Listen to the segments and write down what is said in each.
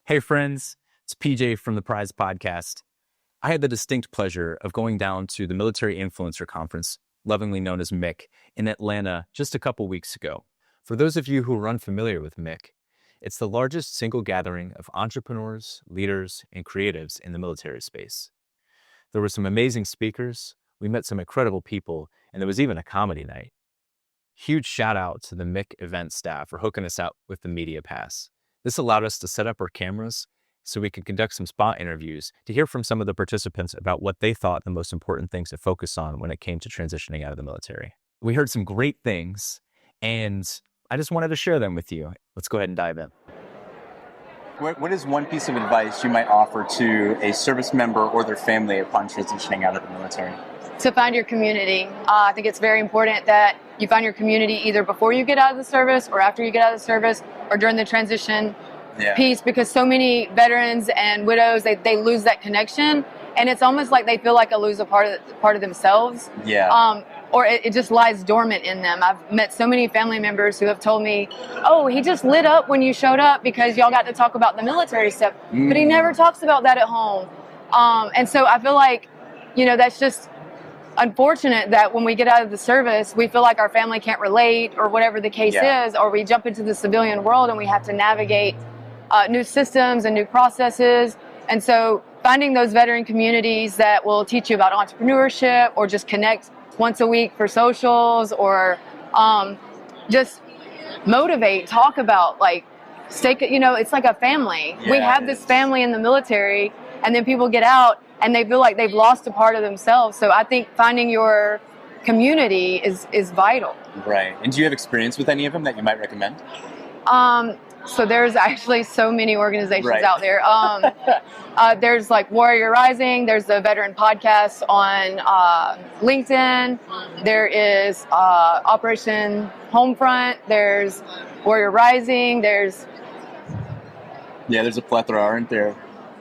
Hey friends, it's PJ from the Prize Podcast. I had the distinct pleasure of going down to the Military Influencer Conference, lovingly known as MIC, in Atlanta just a couple weeks ago. For those of you who are unfamiliar with MIC, it's the largest single gathering of entrepreneurs, leaders, and creatives in the military space. There were some amazing speakers, we met some incredible people, and there was even a comedy night. Huge shout out to the MIC event staff for hooking us up with the media pass. This allowed us to set up our cameras so we could conduct some spot interviews to hear from some of the participants about what they thought the most important things to focus on when it came to transitioning out of the military. We heard some great things, and I just wanted to share them with you. Let's go ahead and dive in. What is one piece of advice you might offer to a service member or their family upon transitioning out of the military? To find your community. I think it's very important that you find your community either before you get out of the service or after you get out of the service or during the transition piece, because so many veterans and widows, they lose that connection, and it's almost like they feel like they lose a part of themselves. Or it just lies dormant in them. I've met so many family members who have told me, oh, he just lit up when you showed up because y'all got to talk about the military stuff, but he never talks about that at home. And so I feel like, that's just unfortunate that when we get out of the service, we feel like our family can't relate or whatever the case is, or we jump into the civilian world and we have to navigate new systems and new processes. And so finding those veteran communities that will teach you about entrepreneurship or just connect once a week for socials, or just motivate, talk about, it's like a family. We have this family in the military, and then people get out and they feel like they've lost a part of themselves. So I think finding your community is vital. Right. And do you have experience with any of them that you might recommend? So there's actually so many organizations out there. There's like Warrior Rising. There's the Veteran Podcast on LinkedIn. There is Operation Homefront. There's Warrior Rising. There's a plethora, aren't there?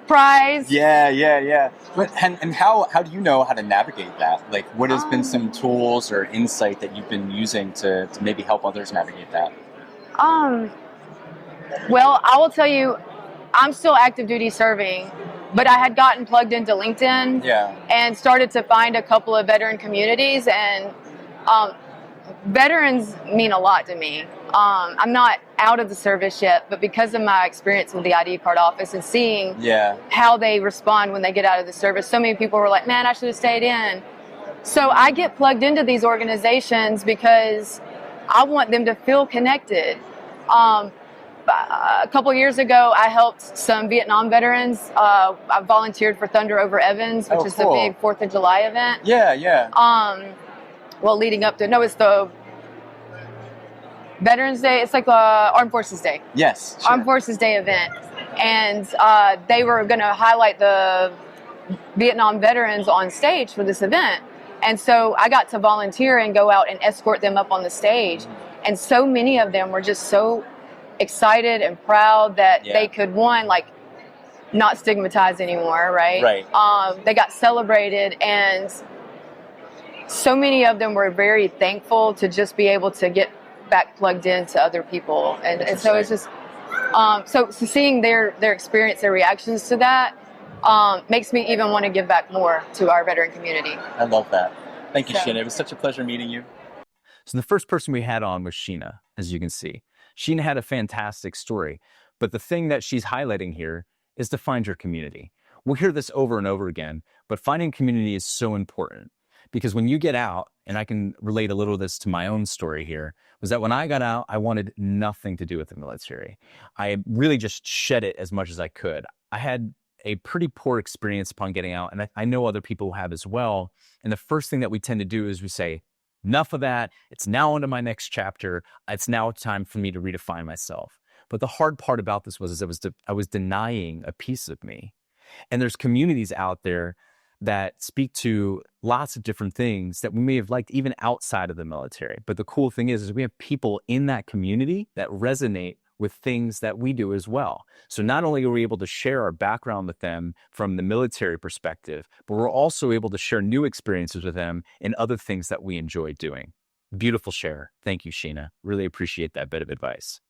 Prize. But and how do you know how to navigate that? Like, what has been some tools or insight that you've been using to maybe help others navigate that? Well, I will tell you, I'm still active duty serving, but I had gotten plugged into LinkedIn and started to find a couple of veteran communities, and veterans mean a lot to me. I'm not out of the service yet, but because of my experience with the ID card office and seeing how they respond when they get out of the service, so many people were like, man, I should have stayed in. So I get plugged into these organizations because I want them to feel connected. A couple years ago, I helped some Vietnam veterans. I volunteered for Thunder Over Evans, which is the big 4th of July event. Leading up to, it's the Veterans Day. It's like the Armed Forces Day. Yes. Sure. Armed Forces Day event. And they were going to highlight the Vietnam veterans on stage for this event. And so I got to volunteer and go out and escort them up on the stage. And so many of them were just so excited and proud that they could, not stigmatized anymore, right? They got celebrated, and so many of them were very thankful to just be able to get back plugged into other people. And so it's just, so seeing their experience, their reactions to that, makes me even want to give back more to our veteran community. I love that. Thank you, Sheena. It was such a pleasure meeting you. So the first person we had on was Sheena, as you can see. Sheena had a fantastic story, but the thing that she's highlighting here is to find your community. We'll hear this over and over again, but finding community is so important, because when you get out, and I can relate a little of this to my own story here, was that when I got out, I wanted nothing to do with the military. I really just shed it as much as I could. I had a pretty poor experience upon getting out, and I know other people have as well. And the first thing that we tend to do is we say, enough of that. It's now on to my next chapter. It's now time for me to redefine myself. But the hard part about this was I was denying a piece of me. And there's communities out there that speak to lots of different things that we may have liked even outside of the military. But the cool thing is we have people in that community that resonate with things that we do as well. So not only are we able to share our background with them from the military perspective, but we're also able to share new experiences with them and other things that we enjoy doing. Beautiful share. Thank you, Sheena. Really appreciate that bit of advice.